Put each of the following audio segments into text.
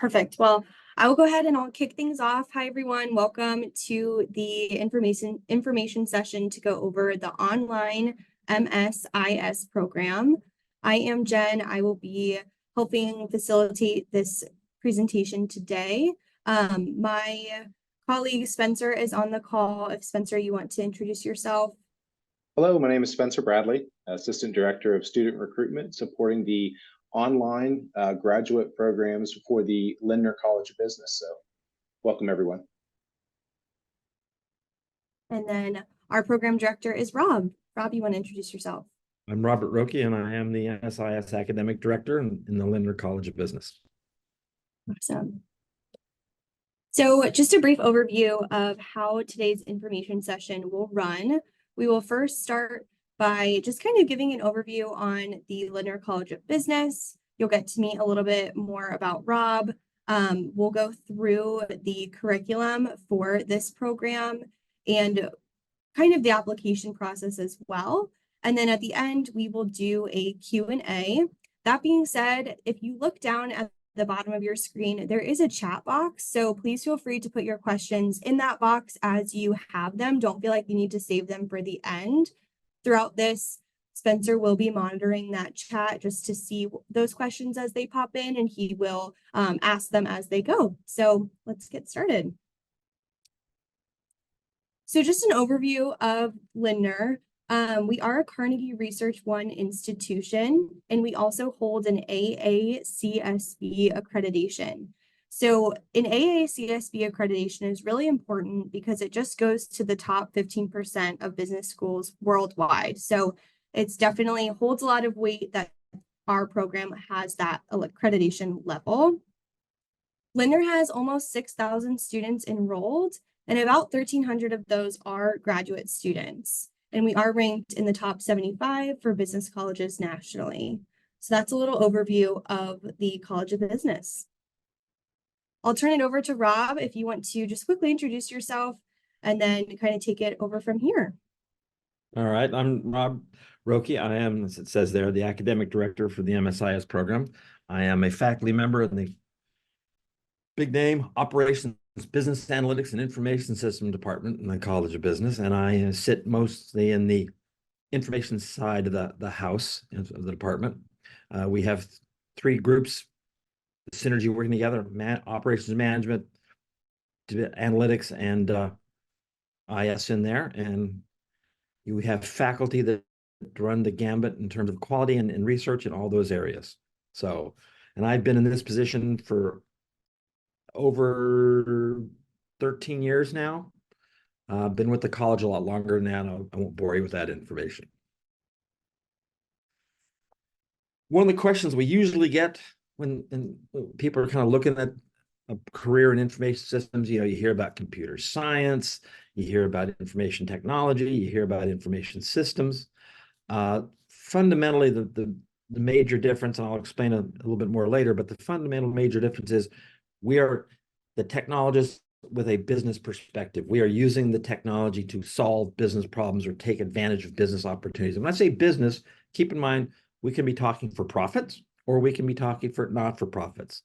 Perfect. Well, I will go ahead and I'll kick things off. Hi, everyone. Welcome to the information session to go over the online MSIS program. I am Jen. I will be helping facilitate this presentation today. My colleague Spencer is on the call. If Spencer, you want to introduce yourself. Hello, my name is Spencer Bradley, Assistant Director of Student Recruitment, supporting the online graduate programs for the Lindner College of Business. So welcome, everyone. And then our program director is Rob. Rob, you want to introduce yourself? I'm Robert Rokey, and I am the MSIS Academic Director in the Lindner College of Business. Awesome. So just a brief overview of how today's information session will run. We will first start by just kind of giving an overview on the Lindner College of Business. You'll get to meet a little bit more about Rob. We'll go through the curriculum for this program and kind of the application process as well. And then at the end, we will do a Q&A. That being said, if you look down at the bottom of your screen, there is a chat box. So please feel free to put your questions in that box as you have them. Don't feel like you need to save them for the end. Throughout this, Spencer will be monitoring that chat just to see those questions as they pop in, and he will ask them as they go. So let's get started. So just an overview of Lindner. We are a Carnegie Research 1 institution, and we also hold an AACSB accreditation. So an AACSB accreditation is really important because it just goes to the top 15% of business schools worldwide. So it's definitely holds a lot of weight that our program has that accreditation level. Lindner has almost 6,000 students enrolled, and about 1,300 of those are graduate students. And we are ranked in the top 75 for business colleges nationally. So that's a little overview of the College of Business. I'll turn it over to Rob if you want to just quickly introduce yourself and then kind of take it over from here. All right, I'm Rob Rokey. I am, as it says there, the Academic Director for the MSIS program. I am a faculty member in the big name Operations, Business Analytics, and Information System Department in the College of Business, and I sit mostly in the information side of the house of the department. We have three groups, synergy working together: operations management, analytics, and IS in there. And you have faculty that run the gambit in terms of quality and research in all those areas. So, and I've been in this position for over 13 years now. Been with the college a lot longer than that. I won't bore you with that information. One of the questions we usually get when people are kind of looking at a career in information systems, you hear about computer science, you hear about information technology, you hear about information systems. Fundamentally, the major difference, and I'll explain a little bit more later, but the fundamental major difference is we are the technologists with a business perspective. We are using the technology to solve business problems or take advantage of business opportunities. And when I say business, keep in mind, we can be talking for profits or we can be talking for not-for-profits.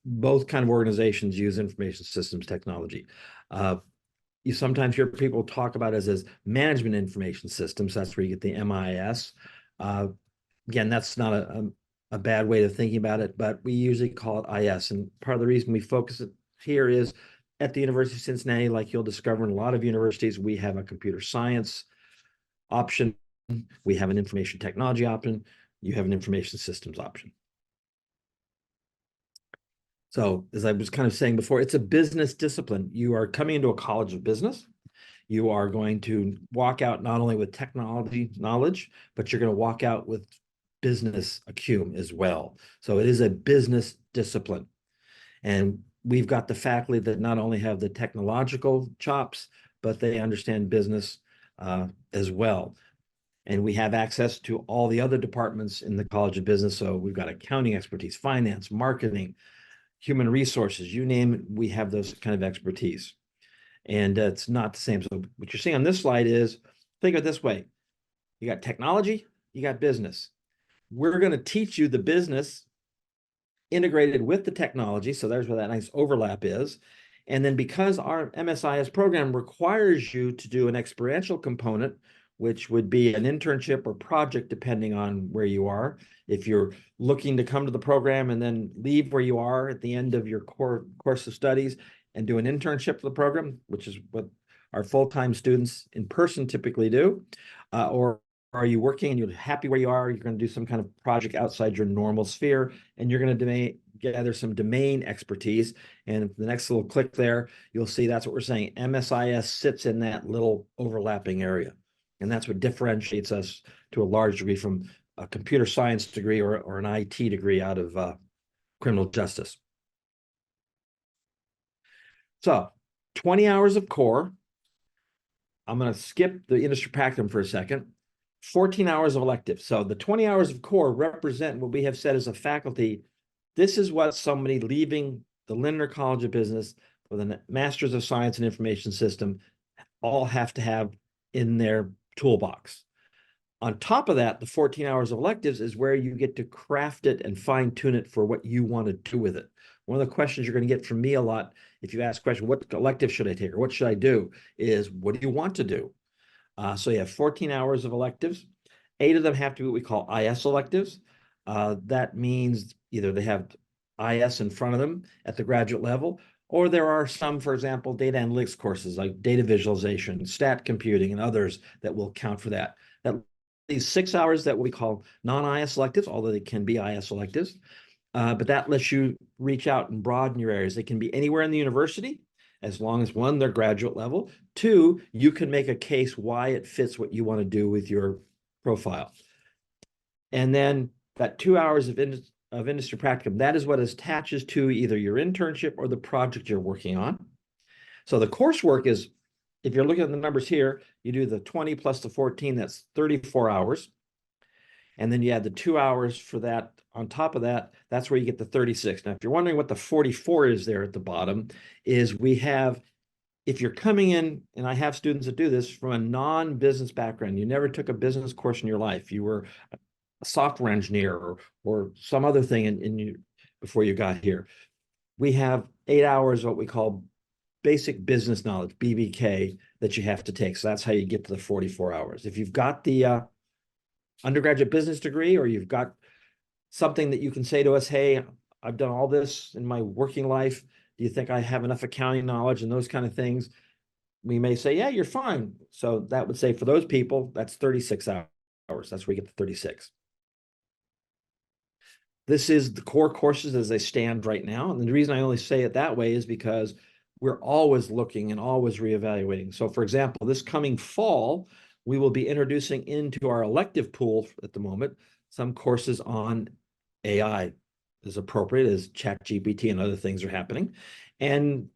Both kind of organizations use information systems technology. You sometimes hear people talk about it as management information systems. That's where you get the MIS. Again, that's not a bad way of thinking about it, but we usually call it IS. And part of the reason we focus it here is at the University of Cincinnati, like you'll discover in a lot of universities, we have a computer science option. We have an information technology option. You have an information systems option. So as I was kind of saying before, it's a business discipline. You are coming into a college of business. You are going to walk out not only with technology knowledge, but you're going to walk out with business acumen as well. So it is a business discipline. And we've got the faculty that not only have the technological chops, but they understand business as well. And we have access to all the other departments in the College of Business. So we've got accounting expertise, finance, marketing, human resources, you name it, we have those kind of expertise. And it's not the same. So what you're seeing on this slide is, think of it this way. You got technology, you got business. We're going to teach you the business integrated with the technology. So there's where that nice overlap is. And then because our MSIS program requires you to do an experiential component, which would be an internship or project, depending on where you are. If you're looking to come to the program and then leave where you are at the end of your course of studies and do an internship for the program, which is what our full-time students in person typically do, or are you working and you're happy where you are, you're going to do some kind of project outside your normal sphere, and you're going to gather some domain expertise. And the next little click there, you'll see that's what we're saying. MSIS sits in that little overlapping area. And that's what differentiates us to a large degree from a computer science degree or an IT degree out of criminal justice. So 20 hours of core. I'm going to skip the industry practicum for a second. 14 hours of electives. So the 20 hours of core represent what we have said as a faculty. This is what somebody leaving the Lindner College of Business with a Master's of Science in Information System all have to have in their toolbox. On top of that, the 14 hours of electives is where you get to craft it and fine tune it for what you want to do with it. One of the questions you're going to get from me a lot, if you ask a question, what elective should I take or what should I do, is what do you want to do? So you have 14 hours of electives. 8 of them have to be what we call IS electives. That means either they have IS in front of them at the graduate level, or there are some, for example, data analytics courses like data visualization, stat computing, and others that will count for that. These 6 hours that we call non-IS electives, although they can be IS electives, but that lets you reach out and broaden your areas. They can be anywhere in the university, as long as 1, they're graduate level. 2, you can make a case why it fits what you want to do with your profile. And then that 2 hours of industry practicum, that is what attaches to either your internship or the project you're working on. So the coursework is, if you're looking at the numbers here, you do the 20 plus the 14, that's 34 hours. And then you add the 2 hours for that. On top of that, that's where you get the 36. Now, if you're wondering what the 44 is there at the bottom, is we have, if you're coming in, and I have students that do this from a non-business background, you never took a business course in your life, you were a software engineer or some other thing before you got here, we have 8 hours, what we call basic business knowledge, BBK, that you have to take. So that's how you get to the 44 hours. If you've got the undergraduate business degree, or you've got something that you can say to us, hey, I've done all this in my working life, do you think I have enough accounting knowledge and those kind of things? We may say, yeah, you're fine. So that would say for those people, that's 36 hours. That's where you get the 36. This is the core courses as they stand right now. And the reason I only say it that way is because we're always looking and always reevaluating. So for example, this coming fall, we will be introducing into our elective pool at the moment some courses on AI as appropriate as ChatGPT and other things are happening. And,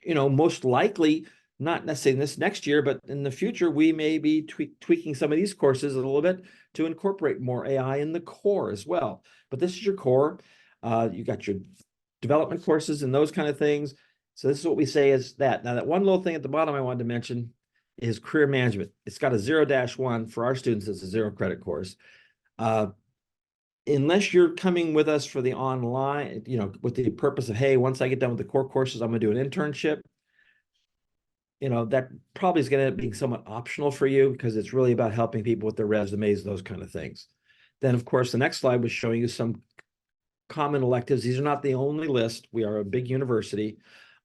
most likely, not necessarily this next year, but in the future, we may be tweaking some of these courses a little bit to incorporate more AI in the core as well. But this is your core. You got your development courses and those kind of things. So this is what we say is that. Now, that one little thing at the bottom I wanted to mention is career management. It's got a 0-1 for our students. It's a 0 credit course. Unless you're coming with us for the online, with the purpose of, hey, once I get done with the core courses, I'm going to do an internship. That probably is going to end up being somewhat optional for you because it's really about helping people with their resumes, those kind of things. Then, of course, the next slide was showing you some common electives. These are not the only list. We are a big university,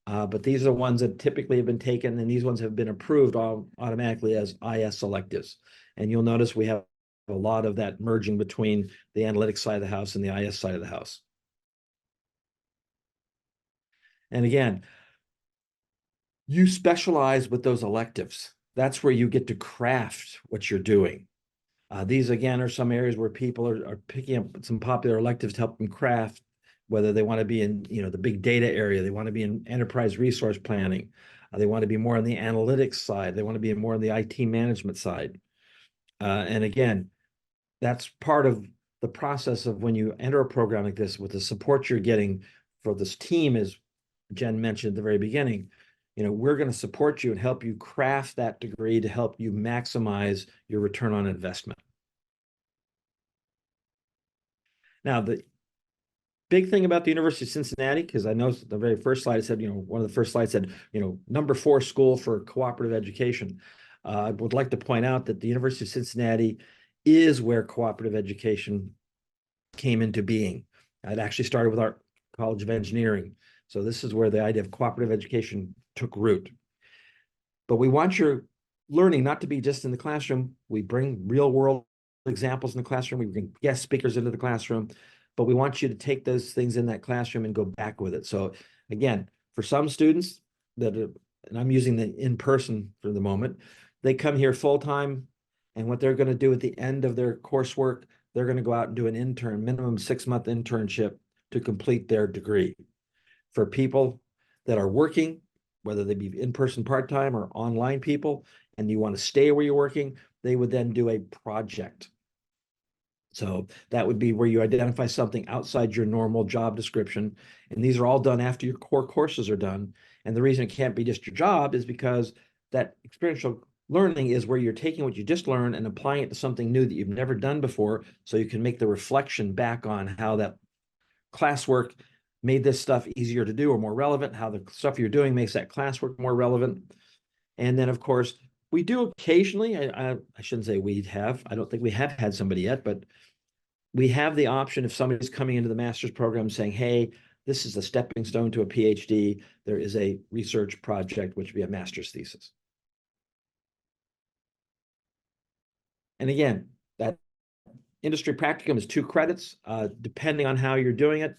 but these are the ones that typically have been taken, and these ones have been approved automatically as IS electives. And you'll notice we have a lot of that merging between the analytics side of the house and the IS side of the house. And again, you specialize with those electives. That's where you get to craft what you're doing. These, again, are some areas where people are picking up some popular electives to help them craft, whether they want to be in, the big data area, they want to be in enterprise resource planning, they want to be more on the analytics side, they want to be more on the IT management side. And again, that's part of the process of when you enter a program like this with the support you're getting for this team, as Jen mentioned at the very beginning. We're going to support you and help you craft that degree to help you maximize your return on investment. Now, big thing about the University of Cincinnati, because I know the very first slide, it said, one of the first slides said, #4 school for cooperative education. I would like to point out that the University of Cincinnati is where cooperative education came into being. It actually started with our College of Engineering. So this is where the idea of cooperative education took root. But we want your learning not to be just in the classroom. We bring real world examples in the classroom. We bring guest speakers into the classroom, but we want you to take those things in that classroom and go back with it. So again, for some students and I'm using the in-person for the moment, they come here full-time, and what they're going to do at the end of their coursework, they're going to go out and do an minimum 6-month internship to complete their degree. For people that are working, whether they be in-person part-time or online people, and you want to stay where you're working, they would then do a project. So that would be where you identify something outside your normal job description. And these are all done after your core courses are done. And the reason it can't be just your job is because that experiential learning is where you're taking what you just learned and applying it to something new that you've never done before, so you can make the reflection back on how that classwork made this stuff easier to do or more relevant, how the stuff you're doing makes that classwork more relevant. And then, of course, we do occasionally, I shouldn't say we have, I don't think we have had somebody yet, but we have the option if somebody's coming into the master's program saying, hey, this is a stepping stone to a PhD, there is a research project, which would be a master's thesis. And again, that industry practicum is 2 credits, depending on how you're doing it.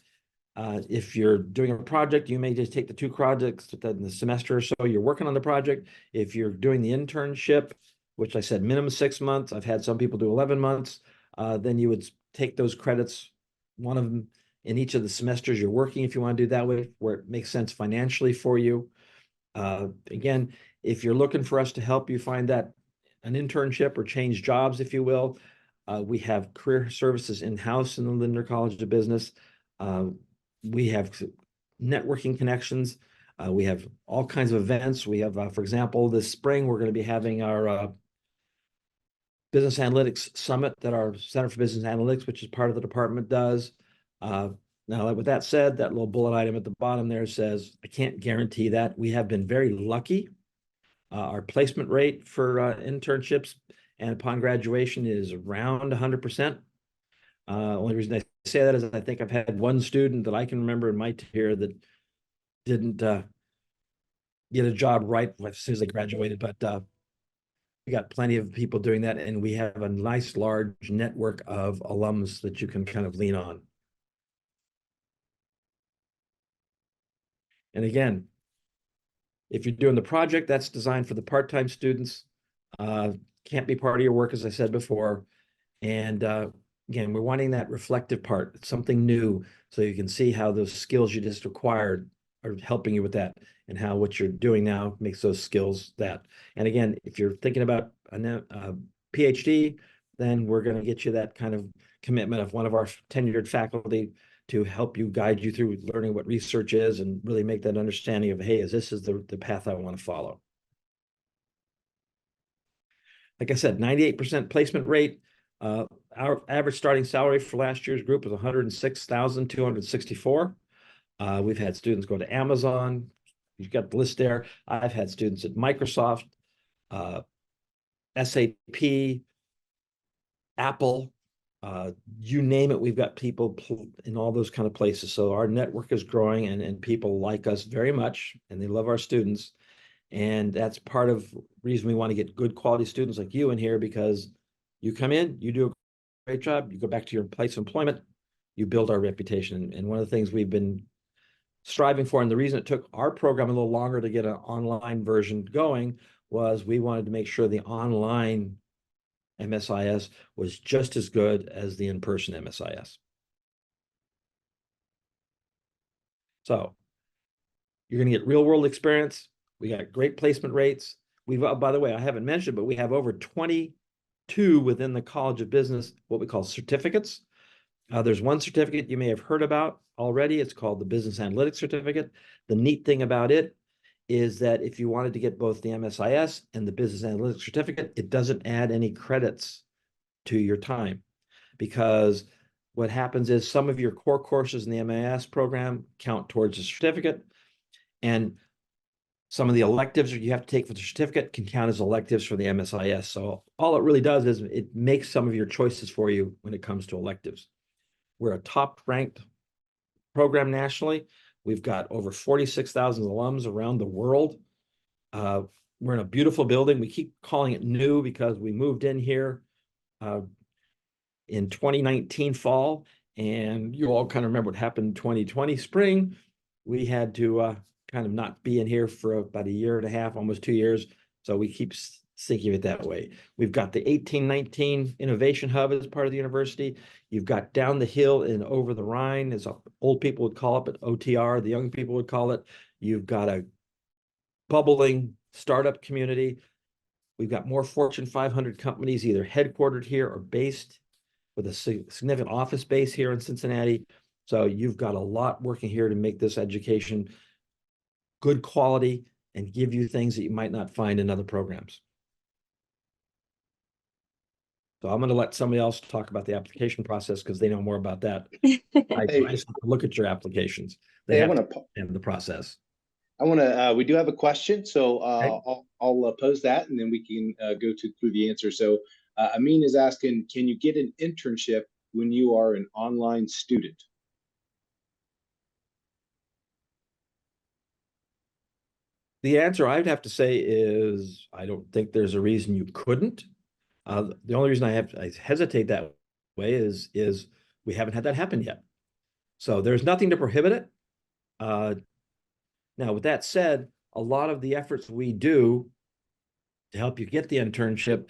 If you're doing a project, you may just take the 2 projects in the semester or so you're working on the project. If you're doing the internship, which I said minimum 6 months, I've had some people do 11 months, then you would take those credits, one of them in each of the semesters you're working, if you want to do that way, where it makes sense financially for you. Again, if you're looking for us to help you find that an internship or change jobs, if you will, we have career services in-house in the Lindner College of Business. We have networking connections. We have all kinds of events. We have, for example, this spring, we're going to be having our Business Analytics Summit that our Center for Business Analytics, which is part of the department, does. Now, with that said, that little bullet item at the bottom there says, I can't guarantee that. We have been very lucky. Our placement rate for internships and upon graduation is around 100%. Only reason I say that is I think I've had one student that I can remember in my career that didn't get a job right as soon as they graduated, but we got plenty of people doing that, and we have a nice large network of alums that you can kind of lean on. And again, if you're doing the project, that's designed for the part-time students. Can't be part of your work, as I said before. And again, we're wanting that reflective part, something new, so you can see how those skills you just acquired are helping you with that, and how what you're doing now makes those skills that. And again, if you're thinking about a PhD, then we're going to get you that kind of commitment of one of our tenured faculty to help you, guide you through learning what research is, and really make that understanding of, hey, this is the path I want to follow. Like I said, 98% placement rate. Our average starting salary for last year's group was $106,264. We've had students go to Amazon. You've got the list there. I've had students at Microsoft, SAP, Apple, you name it. We've got people in all those kind of places. So our network is growing, and people like us very much, and they love our students. And that's part of the reason we want to get good quality students like you in here, because you come in, you do a great job, you go back to your place of employment, you build our reputation. And one of the things we've been striving for, and the reason it took our program a little longer to get an online version going, was we wanted to make sure the online MSIS was just as good as the in-person MSIS. So you're going to get real world experience. We got great placement rates. We've, by the way, I haven't mentioned, but we have over 22 within the College of Business, what we call certificates. There's one certificate you may have heard about already. It's called the Business Analytics Certificate. The neat thing about it is that if you wanted to get both the MSIS and the Business Analytics Certificate, it doesn't add any credits to your time, because what happens is some of your core courses in the MIS program count towards a certificate, and some of the electives you have to take for the certificate can count as electives for the MSIS. So all it really does is it makes some of your choices for you when it comes to electives. We're a top-ranked program nationally. We've got over 46,000 alums around the world. We're in a beautiful building. We keep calling it new because we moved in here in 2019 fall, and you all kind of remember what happened in 2020 spring. We had to kind of not be in here for about a year and a half, almost 2 years. So we keep thinking of it that way. We've got the 1819 Innovation Hub as part of the university. You've got down the hill and over the Rhine, as old people would call it, but OTR, the young people would call it. You've got a bubbling startup community. We've got more Fortune 500 companies either headquartered here or based with a significant office base here in Cincinnati. So you've got a lot working here to make this education good quality and give you things that you might not find in other programs. So I'm going to let somebody else talk about the application process because they know more about that. I just have to look at your applications. They have to end the process. We do have a question, so Okay. I'll pose that, and then we can go through the answer. So Amin is asking, can you get an internship when you are an online student? The answer I'd have to say is I don't think there's a reason you couldn't. The only reason I hesitate that way is we haven't had that happen yet. So there's nothing to prohibit it. Now, with that said, a lot of the efforts we do to help you get the internship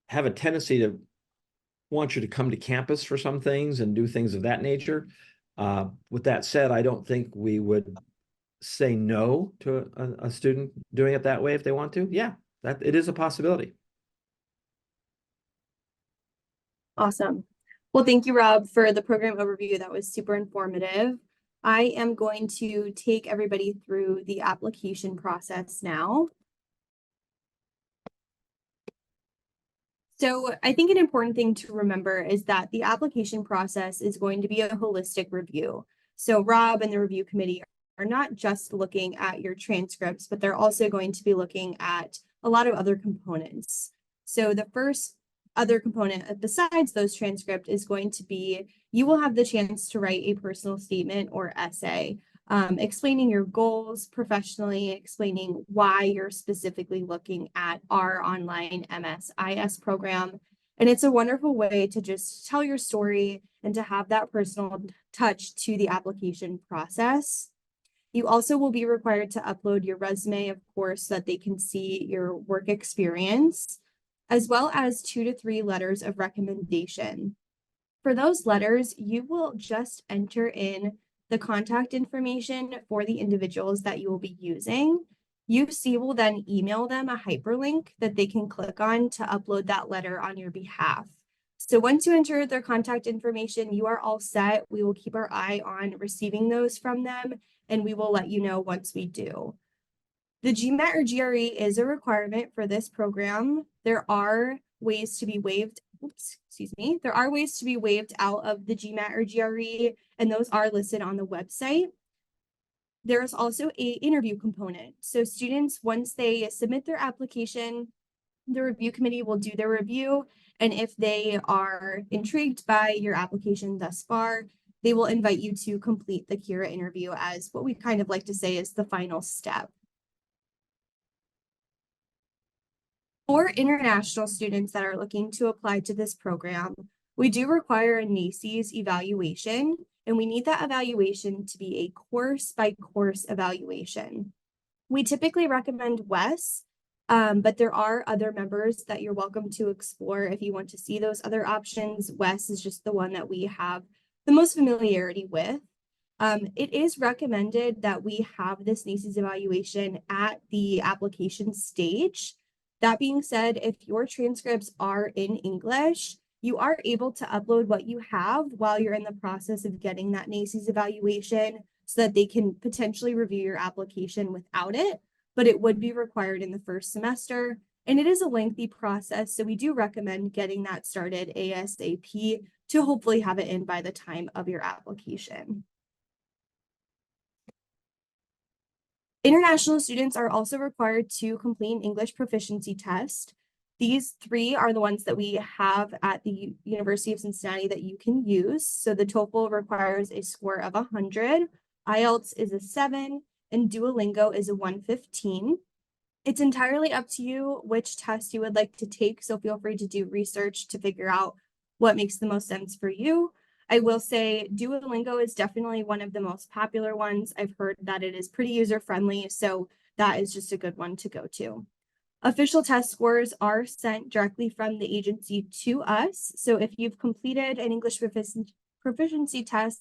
have a tendency to want you to come to campus for some things and do things of that nature. With that said, I don't think we would say no to a student doing it that way if they want to. Yeah, that it is a possibility. Awesome. Well, thank you, Rob, for the program overview. That was super informative. I am going to take everybody through the application process now. So I think an important thing to remember is that the application process is going to be a holistic review. So Rob and the review committee are not just looking at your transcripts, but they're also going to be looking at a lot of other components. So the first other component besides those transcripts is going to be, you will have the chance to write a personal statement or essay, explaining your goals professionally, explaining why you're specifically looking at our online MSIS program. And it's a wonderful way to just tell your story and to have that personal touch to the application process. You also will be required to upload your resume, of course, so that they can see your work experience, as well as 2 to 3 letters of recommendation. For those letters, you will just enter in the contact information for the individuals that you will be using. UC will then email them a hyperlink that they can click on to upload that letter on your behalf. So once you enter their contact information, you are all set. We will keep our eye on receiving those from them, and we will let you know once we do. The GMAT or GRE is a requirement for this program. There are ways to be waived. There are ways to be waived out of the GMAT or GRE, and those are listed on the website. There is also an interview component. So students, once they submit their application, the review committee will do their review. And if they are intrigued by your application thus far, they will invite you to complete the Kira interview as what we kind of like to say is the final step. For international students that are looking to apply to this program, we do require a NACES evaluation, and we need that evaluation to be a course-by-course evaluation. We typically recommend WES, but there are other members that you're welcome to explore if you want to see those other options. WES is just the one that we have the most familiarity with. It is recommended that we have this NACES evaluation at the application stage. That being said, if your transcripts are in English, you are able to upload what you have while you're in the process of getting that NACES evaluation so that they can potentially review your application without it, but it would be required in the first semester. And it is a lengthy process, so we do recommend getting that started ASAP to hopefully have it in by the time of your application. International students are also required to complete an English proficiency test. These three are the ones that we have at the University of Cincinnati that you can use. So the TOEFL requires a score of 100, IELTS is a 7, and Duolingo is a 115. It's entirely up to you which test you would like to take, so feel free to do research to figure out what makes the most sense for you. I will say Duolingo is definitely one of the most popular ones. I've heard that it is pretty user-friendly, so that is just a good one to go to. Official test scores are sent directly from the agency to us. So if you've completed an English proficiency test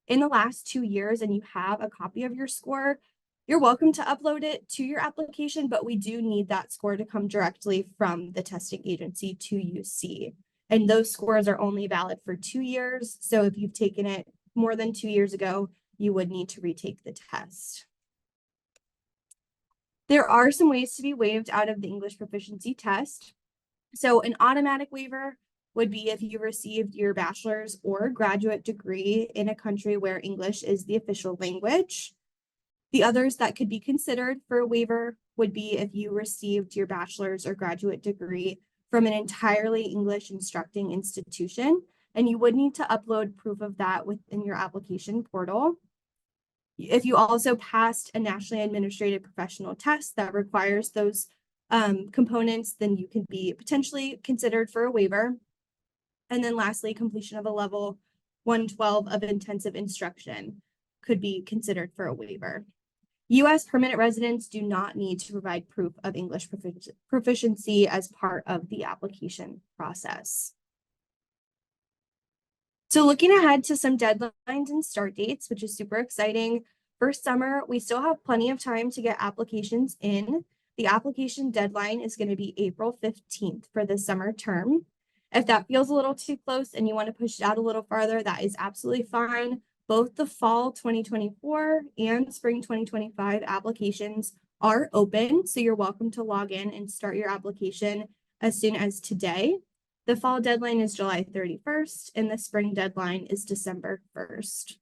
in the last 2 years and you have a copy of your score, you're welcome to upload it to your application, but we do need that score to come directly from the testing agency to UC. And those scores are only valid for 2 years. So if you've taken it more than 2 years ago, you would need to retake the test. There are some ways to be waived out of the English proficiency test. So an automatic waiver would be if you received your bachelor's or graduate degree in a country where English is the official language. The others that could be considered for a waiver would be if you received your bachelor's or graduate degree from an entirely English instructing institution, and you would need to upload proof of that within your application portal. If you also passed a nationally administrated professional test that requires those components, then you can be potentially considered for a waiver. And then lastly, completion of a level 112 of intensive instruction could be considered for a waiver. U.S. permanent residents do not need to provide proof of English proficiency as part of the application process. So looking ahead to some deadlines and start dates, which is super exciting. For summer, we still have plenty of time to get applications in. The application deadline is going to be April 15th for the summer term. If that feels a little too close and you want to push it out a little farther, that is absolutely fine. Both the fall 2024 and spring 2025 applications are open, so you're welcome to log in and start your application as soon as today. The fall deadline is July 31st, and the spring deadline is December 1st.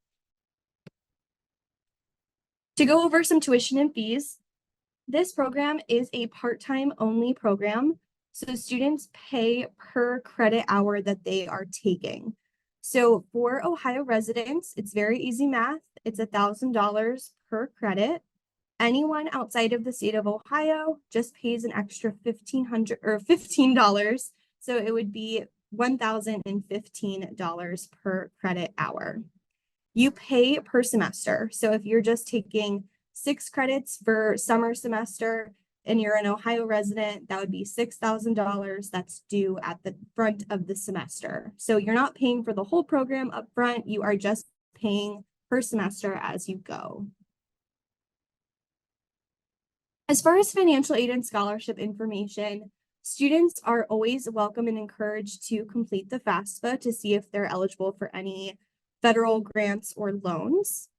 To go over some tuition and fees, this program is a part-time only program, so students pay per credit hour that they are taking. So for Ohio residents, it's very easy math. It's $1,000 per credit. Anyone outside of the state of Ohio just pays an extra $15. So it would be $1,015 per credit hour. You pay per semester. So if you're just taking 6 credits for summer semester and you're an Ohio resident, that would be $6,000 that's due at the front of the semester. So you're not paying for the whole program up front, you are just paying per semester as you go. As far as financial aid and scholarship information, students are always welcome and encouraged to complete the FAFSA to see if they're eligible for any federal grants or loans.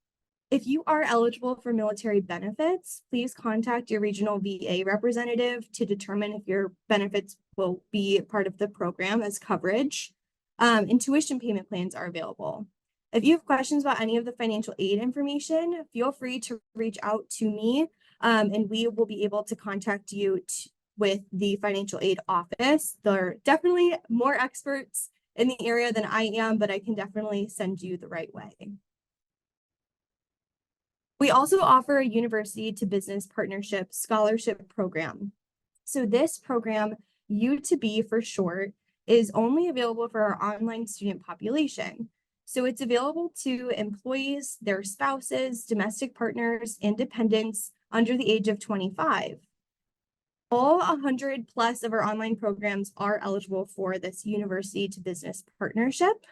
If you are eligible for military benefits, please contact your regional VA representative to determine if your benefits will be part of the program as coverage. And tuition payment plans are available. If you have questions about any of the financial aid information, feel free to reach out to me, and we will be able to contact you with the financial aid office. They're definitely more experts in the area than I am, but I can definitely send you the right way. We also offer a University to Business Partnership Scholarship Program. So this program, U2B for short, is only available for our online student population. So it's available to employees, their spouses, domestic partners, and dependents under the age of 25. All 100 plus of our online programs are eligible for this University to Business Partnership.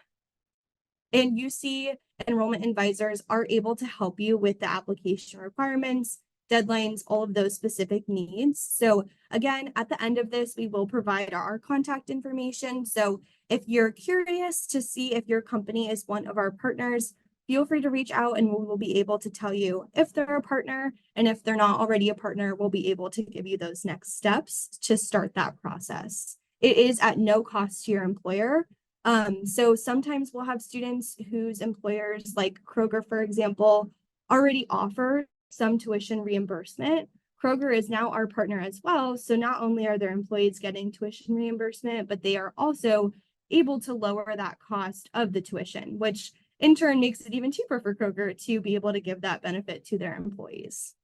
And UC enrollment advisors are able to help you with the application requirements, deadlines, all of those specific needs. So again, at the end of this, we will provide our contact information. So if you're curious to see if your company is one of our partners, feel free to reach out and we will be able to tell you if they're a partner, and if they're not already a partner, we'll be able to give you those next steps to start that process. It is at no cost to your employer. So sometimes we'll have students whose employers, like Kroger, for example, already offer some tuition reimbursement. Kroger is now our partner as well. So not only are their employees getting tuition reimbursement, but they are also able to lower that cost of the tuition, which in turn makes it even cheaper for Kroger to be able to give that benefit to their employees.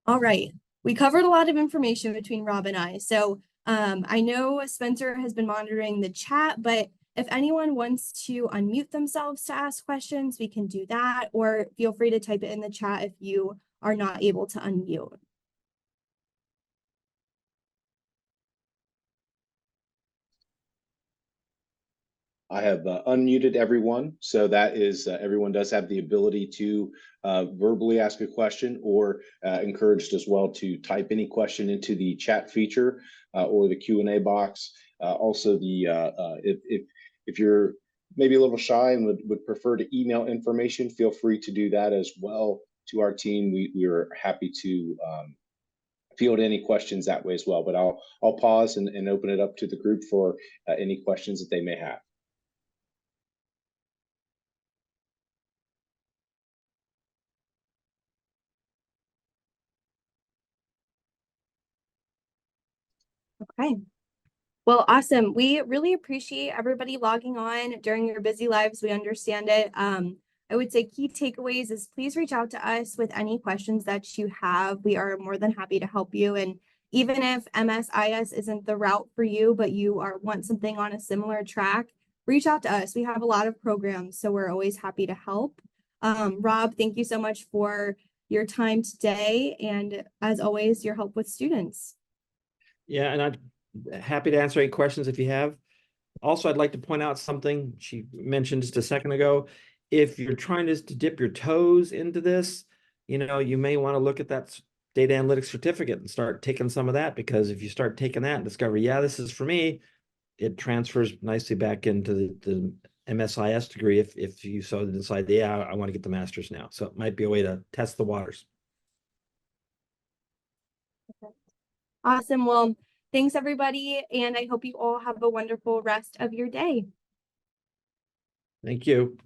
All right, we covered a lot of information between Rob and I. So I know Spencer has been monitoring the chat, but if anyone wants to unmute themselves to ask questions, we can do that, or feel free to type it in the chat if you are not able to unmute. I have unmuted everyone, so that is everyone does have the ability to verbally ask a question, or encouraged as well to type any question into the chat feature or the Q&A box. Also, if you're maybe a little shy and would prefer to email information, feel free to do that as well to our team. We are happy to field any questions that way as well. But I'll pause and open it up to the group for any questions that they may have. Okay. Well, awesome. We really appreciate everybody logging on during your busy lives. We understand it. I would say key takeaways is please reach out to us with any questions that you have. We are more than happy to help you. And even if MSIS isn't the route for you, but you want something on a similar track, reach out to us. We have a lot of programs, so we're always happy to help. Rob, thank you so much for your time today. And as always, your help with students. Yeah, and I'm happy to answer any questions if you have. Also, I'd like to point out something she mentioned just a second ago. If you're trying to dip your toes into this, you may want to look at that data analytics certificate and start taking some of that, because if you start taking that and discover, yeah, this is for me, it transfers nicely back into the MSIS degree if you so decide, yeah, I want to get the master's now. So it might be a way to test the waters. Awesome. Well, thanks everybody. And I hope you all have a wonderful rest of your day. Thank you.